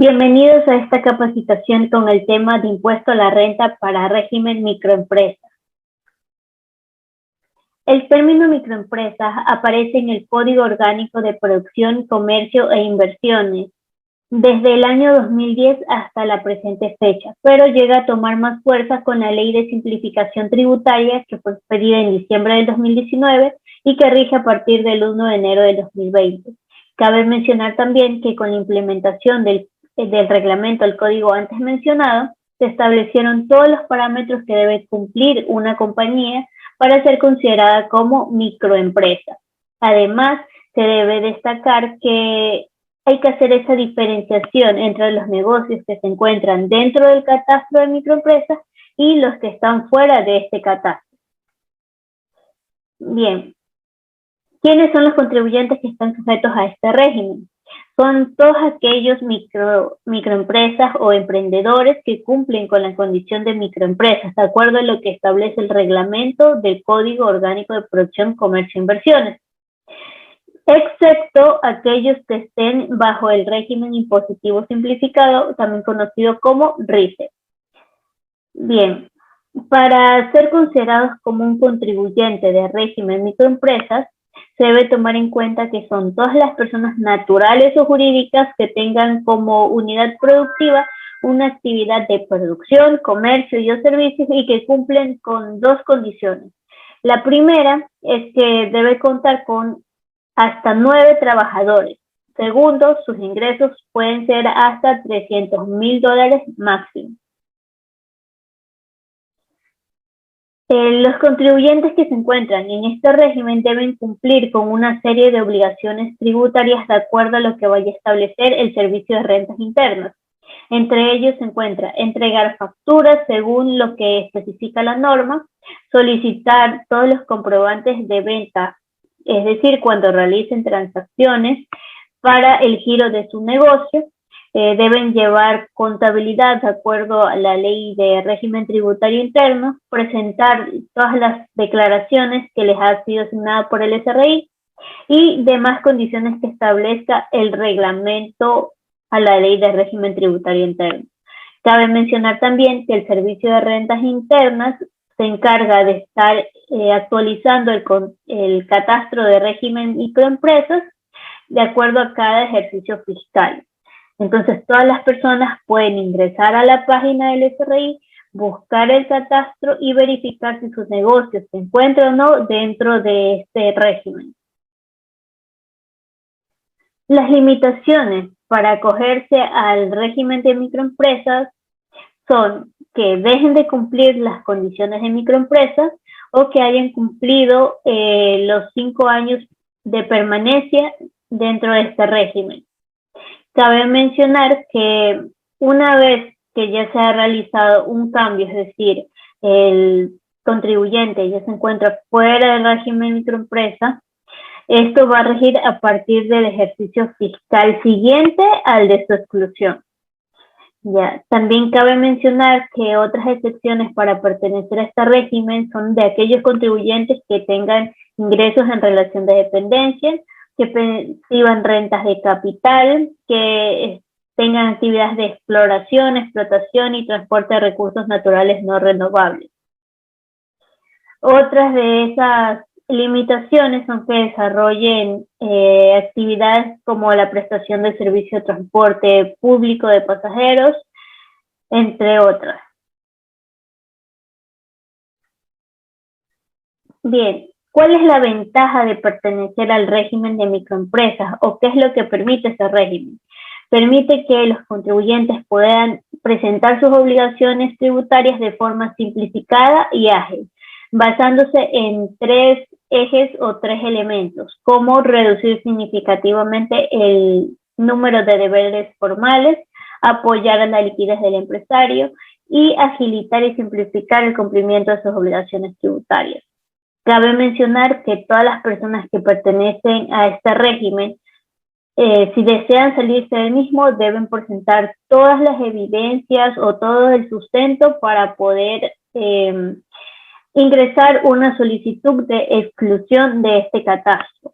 Bienvenidos a esta capacitación con el tema de impuesto a la renta para régimen microempresa. El término microempresa aparece en el Código Orgánico de Producción, Comercio e Inversiones desde el año 2010 hasta la presente fecha, pero llega a tomar más fuerza con la Ley de Simplificación Tributaria que fue expedida en diciembre del 2019 y que rige a partir del 1 de enero del 2020. Cabe mencionar también que con la implementación del reglamento al código antes mencionado, se establecieron todos los parámetros que debe cumplir una compañía para ser considerada como microempresa. Además, se debe destacar que hay que hacer esa diferenciación entre los negocios que se encuentran dentro del catastro de microempresas y los que están fuera de este catastro. Bien, ¿quiénes son los contribuyentes que están sujetos a este régimen? Son todos aquellos microempresas o emprendedores que cumplen con la condición de microempresas, de acuerdo a lo que establece el reglamento del Código Orgánico de Producción, Comercio e Inversiones, excepto aquellos que estén bajo el régimen impositivo simplificado, también conocido como RICE. Bien, para ser considerados como un contribuyente de régimen microempresas, se debe tomar en cuenta que son todas las personas naturales o jurídicas que tengan como unidad productiva una actividad de producción, comercio y o servicios y que cumplen con dos condiciones. La primera es que debe contar con hasta 9 trabajadores. Segundo, sus ingresos pueden ser hasta $300,000 máximo. Los contribuyentes que se encuentran en este régimen deben cumplir con una serie de obligaciones tributarias de acuerdo a lo que vaya a establecer el Servicio de Rentas Internas. Entre ellos se encuentra entregar facturas según lo que especifica la norma, solicitar todos los comprobantes de venta, es decir, cuando realicen transacciones para el giro de su negocio. Deben llevar contabilidad de acuerdo a la ley de régimen tributario interno, presentar todas las declaraciones que les ha sido asignada por el SRI y demás condiciones que establezca el reglamento a la ley de régimen tributario interno. Cabe mencionar también que el Servicio de Rentas Internas se encarga de estar actualizando el catastro de régimen microempresas de acuerdo a cada ejercicio fiscal. Entonces, todas las personas pueden ingresar a la página del SRI, buscar el catastro y verificar si sus negocios se encuentran o no dentro de este régimen. Las limitaciones para acogerse al régimen de microempresas son que dejen de cumplir las condiciones de microempresas o que hayan cumplido los 5 años de permanencia dentro de este régimen. Cabe mencionar que una vez que ya se ha realizado un cambio, es decir, el contribuyente ya se encuentra fuera del régimen microempresa, esto va a regir a partir del ejercicio fiscal siguiente al de su exclusión. Ya, también cabe mencionar que otras excepciones para pertenecer a este régimen son de aquellos contribuyentes que tengan ingresos en relación de dependencia, que perciban rentas de capital, que tengan actividades de exploración, explotación y transporte de recursos naturales no renovables. Otras de esas limitaciones son que desarrollen actividades como la prestación del servicio de transporte público de pasajeros, entre otras. Bien, ¿cuál es la ventaja de pertenecer al régimen de microempresas o qué es lo que permite ese régimen? Permite que los contribuyentes puedan presentar sus obligaciones tributarias de forma simplificada y ágil, basándose en 3 ejes o 3 elementos, como reducir significativamente el número de deberes formales, apoyar a la liquidez del empresario y agilitar y simplificar el cumplimiento de sus obligaciones tributarias. Cabe mencionar que todas las personas que pertenecen a este régimen, si desean salirse del mismo, deben presentar todas las evidencias o todo el sustento para poder ingresar una solicitud de exclusión de este catastro.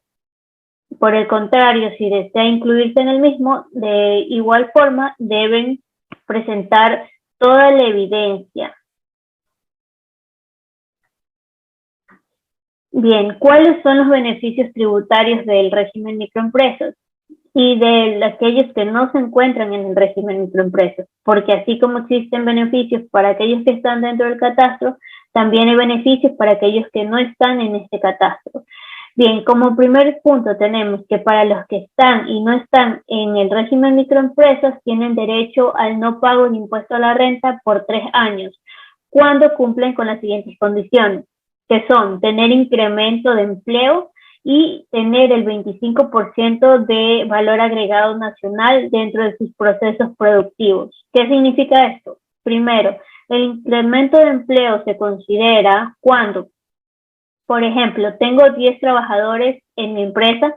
Por el contrario, si desea incluirse en el mismo, de igual forma deben presentar toda la evidencia. Bien, ¿cuáles son los beneficios tributarios del régimen microempresas y de aquellos que no se encuentran en el régimen microempresas? Porque así como existen beneficios para aquellos que están dentro del catastro, también hay beneficios para aquellos que no están en este catastro. Bien, como primer punto tenemos que para los que están y no están en el régimen microempresas tienen derecho al no pago de impuesto a la renta por 3 años, cuando cumplen con las siguientes condiciones, que son tener incremento de empleo y tener el 25% de valor agregado nacional dentro de sus procesos productivos. ¿Qué significa esto? Primero, el incremento de empleo se considera cuando, por ejemplo, tengo 10 trabajadores en mi empresa,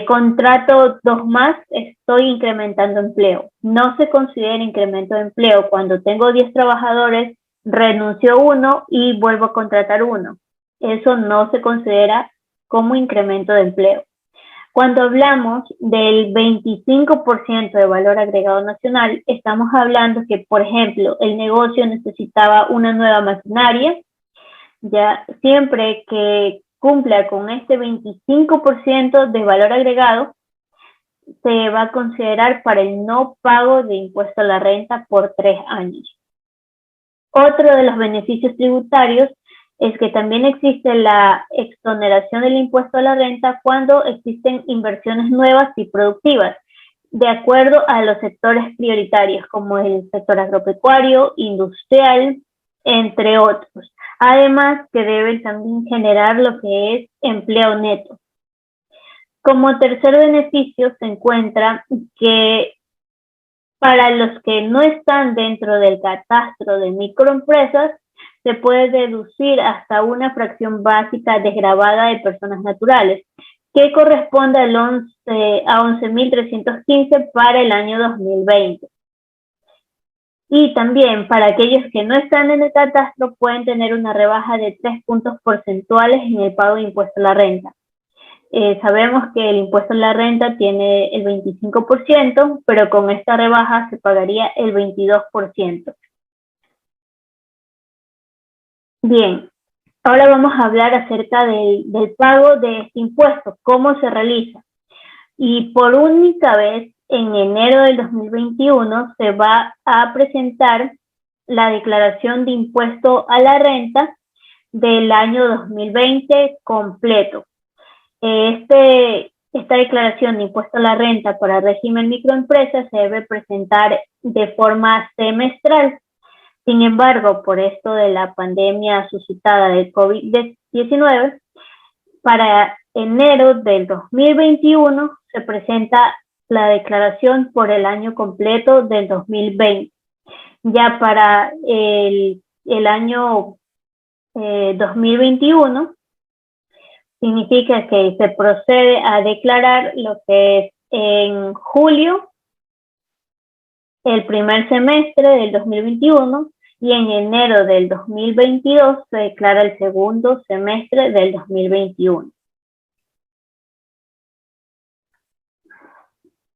contrato 2 más, estoy incrementando empleo. No se considera incremento de empleo cuando tengo 10 trabajadores, renuncio uno y vuelvo a contratar uno. Eso no se considera como incremento de empleo. Cuando hablamos del 25% de valor agregado nacional, estamos hablando que, por ejemplo, el negocio necesitaba una nueva maquinaria, ya siempre que cumpla con este 25% de valor agregado, se va a considerar para el no pago de impuesto a la renta por 3 años. Otro de los beneficios tributarios es que también existe la exoneración del impuesto a la renta cuando existen inversiones nuevas y productivas, de acuerdo a los sectores prioritarios, como el sector agropecuario, industrial, entre otros. Además, que deben también generar lo que es empleo neto. Como tercer beneficio se encuentra que para los que no están dentro del catastro de microempresas, se puede deducir hasta una fracción básica desgravada de personas naturales, que corresponde a 11.315 para el año 2020. Y también para aquellos que no están en el catastro pueden tener una rebaja de 3 puntos porcentuales en el pago de impuesto a la renta. Sabemos que el impuesto a la renta tiene el 25%, pero con esta rebaja se pagaría el 22%. Bien, ahora vamos a hablar acerca del pago de este impuesto, cómo se realiza. Y por única vez, en enero del 2021, se va a presentar la declaración de impuesto a la renta del año 2020 completo. Esta declaración de impuesto a la renta para el régimen microempresa se debe presentar de forma semestral. Sin embargo, por esto de la pandemia suscitada del COVID-19, para enero del 2021 se presenta la declaración por el año completo del 2020. Ya para el año 2021 significa que se procede a declarar lo que es en julio, el primer semestre del 2021, y en enero del 2022 se declara el segundo semestre del 2021.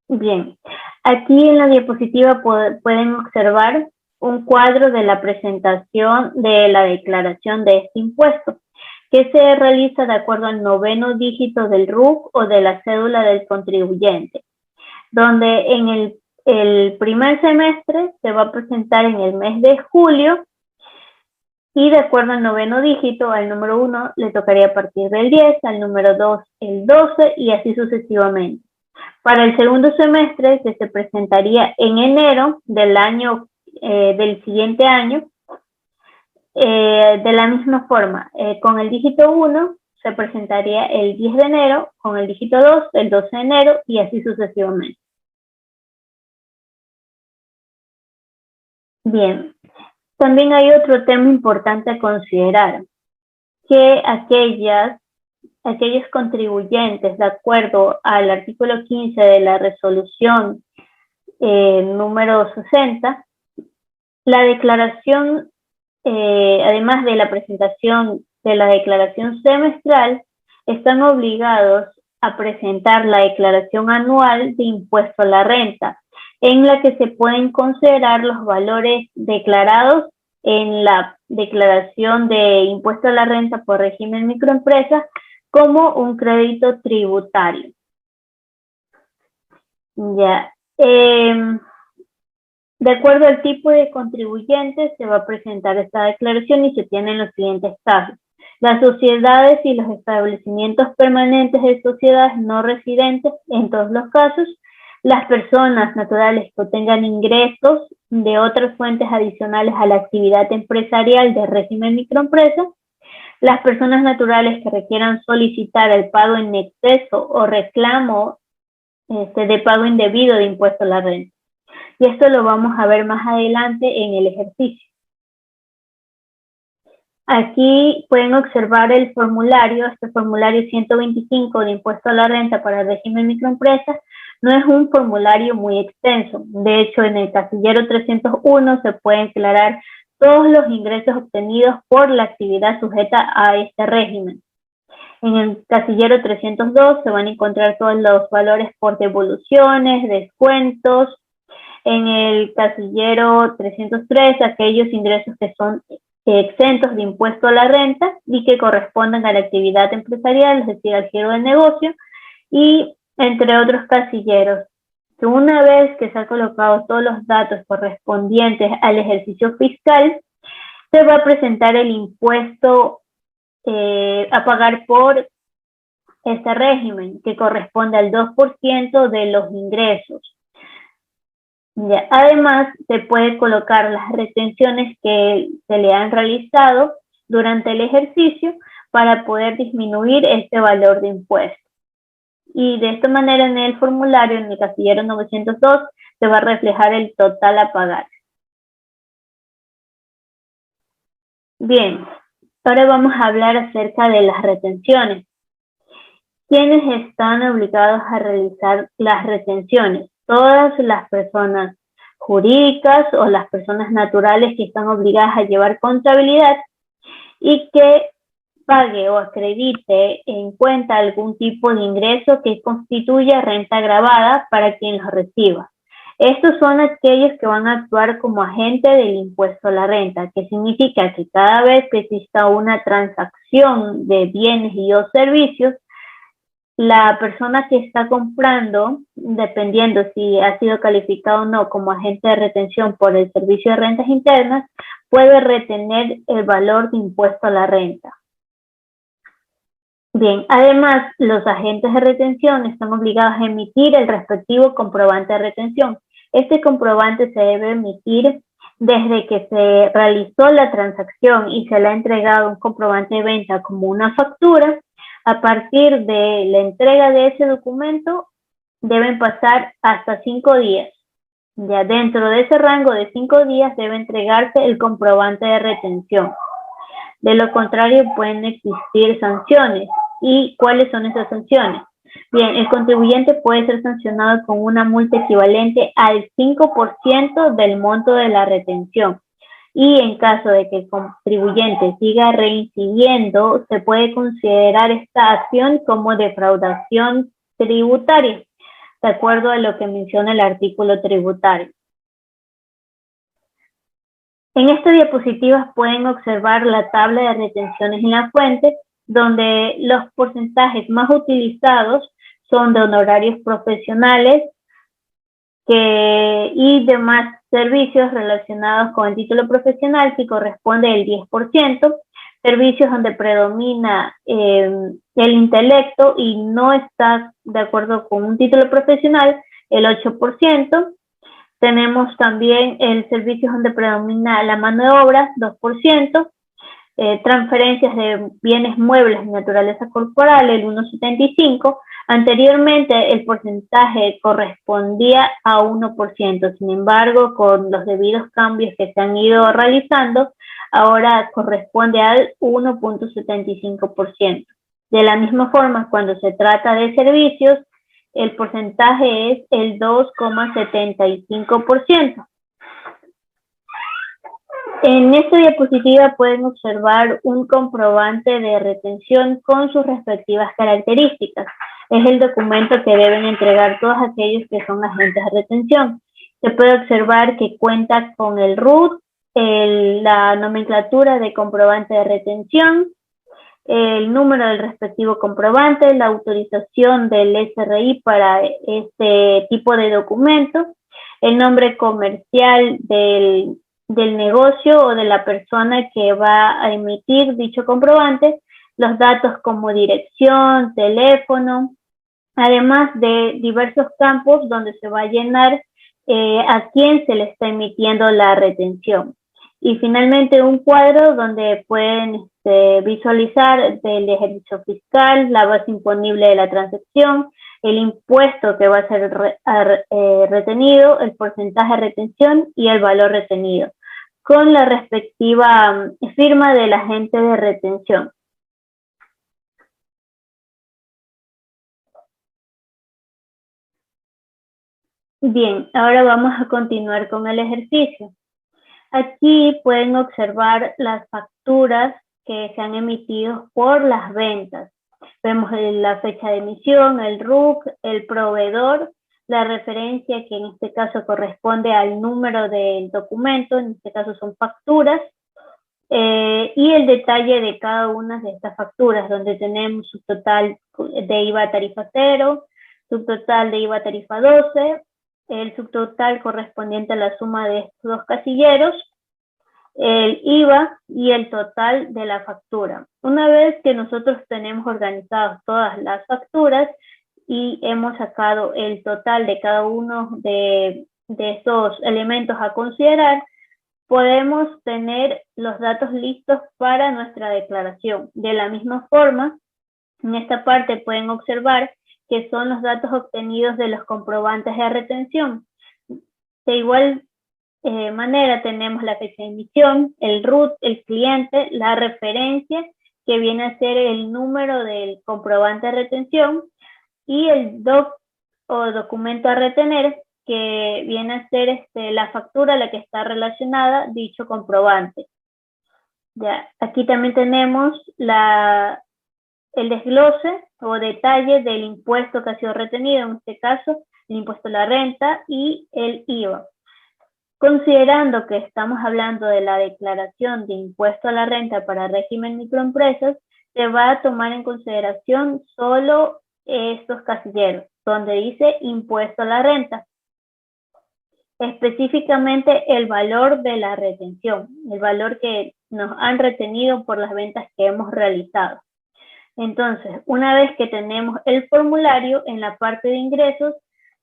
Bien, aquí en la diapositiva pueden observar un cuadro de la presentación de la declaración de este impuesto, que se realiza de acuerdo al 9º dígito del RUC o de la cédula del contribuyente, donde en el primer semestre se va a presentar en el mes de julio y de acuerdo al 9º dígito, al número 1 le tocaría a partir del 10, al número 2 el 12 y así sucesivamente. Para el segundo semestre, que se presentaría en enero del siguiente año, de la misma forma, con el dígito 1 se presentaría el 10 de enero, con el dígito 2 el 12 de enero y así sucesivamente. Bien, también hay otro tema importante a considerar, que aquellos contribuyentes, de acuerdo al artículo 15 de la resolución número 60, la declaración, además de la presentación de la declaración semestral, están obligados a presentar la declaración anual de impuesto a la renta, en la que se pueden considerar los valores declarados en la declaración de impuesto a la renta por régimen microempresa como un crédito tributario. Ya. De acuerdo al tipo de contribuyente, se va a presentar esta declaración y se tienen los siguientes casos. Las sociedades y los establecimientos permanentes de sociedades no residentes, en todos los casos, las personas naturales que tengan ingresos de otras fuentes adicionales a la actividad empresarial de régimen microempresa, las personas naturales que requieran solicitar el pago en exceso o reclamo de pago indebido de impuesto a la renta. Y esto lo vamos a ver más adelante en el ejercicio. Aquí pueden observar el formulario, este formulario 125 de impuesto a la renta para el régimen microempresa. No es un formulario muy extenso. De hecho, en el casillero 301 se pueden aclarar todos los ingresos obtenidos por la actividad sujeta a este régimen. En el casillero 302 se van a encontrar todos los valores por devoluciones, descuentos. En el casillero 303, aquellos ingresos que son exentos de impuesto a la renta y que correspondan a la actividad empresarial, es decir, al giro del negocio, y entre otros casilleros. Que una vez que se han colocado todos los datos correspondientes al ejercicio fiscal, se va a presentar el impuesto a pagar por este régimen, que corresponde al 2% de los ingresos. Ya. Además, se puede colocar las retenciones que se le han realizado durante el ejercicio para poder disminuir este valor de impuesto. Y de esta manera en el formulario, en el casillero 902, se va a reflejar el total a pagar. Bien, ahora vamos a hablar acerca de las retenciones. ¿Quiénes están obligados a realizar las retenciones? Todas las personas jurídicas o las personas naturales que están obligadas a llevar contabilidad y que pague o acredite en cuenta algún tipo de ingreso que constituya renta gravada para quien los reciba. Estos son aquellos que van a actuar como agente del impuesto a la renta, que significa que cada vez que exista una transacción de bienes y o servicios, la persona que está comprando, dependiendo si ha sido calificado o no como agente de retención por el Servicio de Rentas Internas, puede retener el valor de impuesto a la renta. Bien, además, los agentes de retención están obligados a emitir el respectivo comprobante de retención. Este comprobante se debe emitir desde que se realizó la transacción y se le ha entregado un comprobante de venta como una factura. A partir de la entrega de ese documento, deben pasar hasta 5 días. Ya dentro de ese rango de 5 días debe entregarse el comprobante de retención. De lo contrario, pueden existir sanciones. ¿Y cuáles son esas sanciones? Bien, el contribuyente puede ser sancionado con una multa equivalente al 5% del monto de la retención. Y en caso de que el contribuyente siga reincidiendo, se puede considerar esta acción como defraudación tributaria, de acuerdo a lo que menciona el artículo tributario. En esta diapositiva pueden observar la tabla de retenciones en la fuente, donde los porcentajes más utilizados son de honorarios profesionales y demás servicios relacionados con el título profesional, que corresponde el 10%, servicios donde predomina el intelecto y no está de acuerdo con un título profesional, el 8%. Tenemos también el servicio donde predomina la mano de obra, 2%, transferencias de bienes muebles de naturaleza corporal, el 1,75%. Anteriormente el porcentaje correspondía a 1%, sin embargo, con los debidos cambios que se han ido realizando, ahora corresponde al 1,75%. De la misma forma, cuando se trata de servicios, el porcentaje es el 2,75%. En esta diapositiva pueden observar un comprobante de retención con sus respectivas características. Es el documento que deben entregar todos aquellos que son agentes de retención. Se puede observar que cuenta con el RUT, la nomenclatura de comprobante de retención, el número del respectivo comprobante, la autorización del SRI para este tipo de documento, el nombre comercial del negocio o de la persona que va a emitir dicho comprobante, los datos como dirección, teléfono, además de diversos campos donde se va a llenar a quién se le está emitiendo la retención. Y finalmente un cuadro donde pueden visualizar el ejercicio fiscal, la base imponible de la transacción, el impuesto que va a ser retenido, el porcentaje de retención y el valor retenido, con la respectiva firma del agente de retención. Bien, ahora vamos a continuar con el ejercicio. Aquí pueden observar las facturas que se han emitido por las ventas. Vemos la fecha de emisión, el RUC, el proveedor, la referencia que en este caso corresponde al número del documento, en este caso son facturas, y el detalle de cada una de estas facturas, donde tenemos su total de IVA tarifa 0, subtotal de IVA tarifa 12, el subtotal correspondiente a la suma de estos dos casilleros, el IVA y el total de la factura. Una vez que nosotros tenemos organizadas todas las facturas y hemos sacado el total de cada uno de estos elementos a considerar, podemos tener los datos listos para nuestra declaración. De la misma forma, en esta parte pueden observar que son los datos obtenidos de los comprobantes de retención. De igual manera tenemos la fecha de emisión, el RUT, el cliente, la referencia, que viene a ser el número del comprobante de retención, y el DOC o documento a retener, que viene a ser la factura a la que está relacionada dicho comprobante. Ya, aquí también tenemos el desglose o detalle del impuesto que ha sido retenido, en este caso el impuesto a la renta y el IVA. Considerando que estamos hablando de la declaración de impuesto a la renta para régimen microempresas, se va a tomar en consideración solo estos casilleros, donde dice impuesto a la renta. Específicamente el valor de la retención, el valor que nos han retenido por las ventas que hemos realizado. Entonces, una vez que tenemos el formulario, en la parte de ingresos,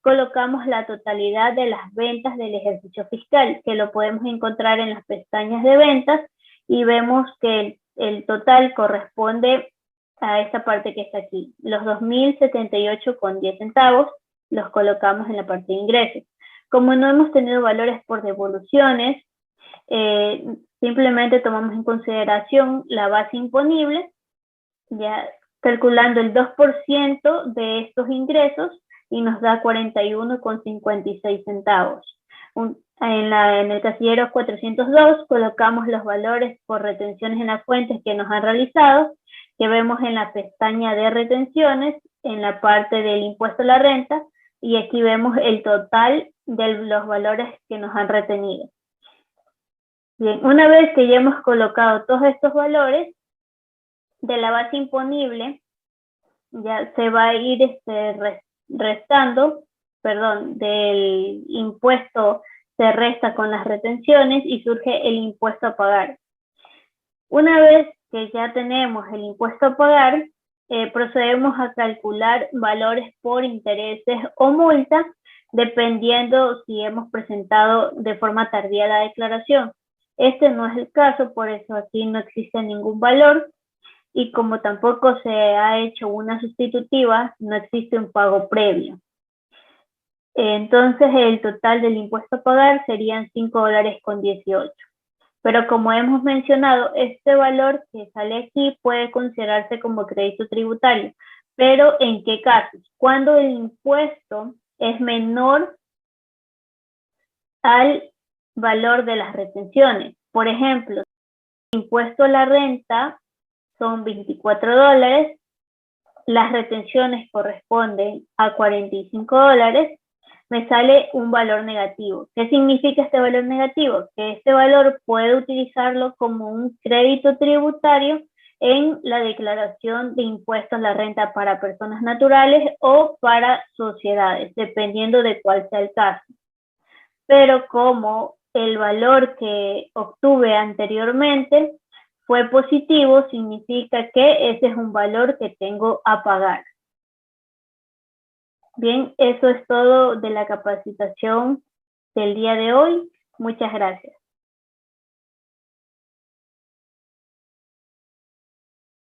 colocamos la totalidad de las ventas del ejercicio fiscal, que lo podemos encontrar en las pestañas de ventas, y vemos que el total corresponde a esta parte que está aquí, los 2.078,10 centavos, los colocamos en la parte de ingresos. Como no hemos tenido valores por devoluciones, simplemente tomamos en consideración la base imponible, ya calculando el 2% de estos ingresos, y nos da 41,56 centavos. En el casillero 402 colocamos los valores por retenciones en las fuentes que nos han realizado, que vemos en la pestaña de retenciones, en la parte del impuesto a la renta, y aquí vemos el total de los valores que nos han retenido. Bien, una vez que ya hemos colocado todos estos valores, de la base imponible ya se va a ir restando, del impuesto se resta con las retenciones y surge el impuesto a pagar. Una vez que ya tenemos el impuesto a pagar, procedemos a calcular valores por intereses o multas, dependiendo si hemos presentado de forma tardía la declaración. Este no es el caso, por eso aquí no existe ningún valor, y como tampoco se ha hecho una sustitutiva, no existe un pago previo. Entonces el total del impuesto a pagar serían $5,18. Pero como hemos mencionado, este valor que sale aquí puede considerarse como crédito tributario. ¿Pero en qué casos? Cuando el impuesto es menor al valor de las retenciones. Por ejemplo, el impuesto a la renta son $24, las retenciones corresponden a $45, me sale un valor negativo. ¿Qué significa este valor negativo? Que este valor puede utilizarlo como un crédito tributario en la declaración de impuestos a la renta para personas naturales o para sociedades, dependiendo de cuál sea el caso. Pero como el valor que obtuve anteriormente fue positivo, significa que ese es un valor que tengo a pagar. Bien, eso es todo de la capacitación del día de hoy. Muchas gracias.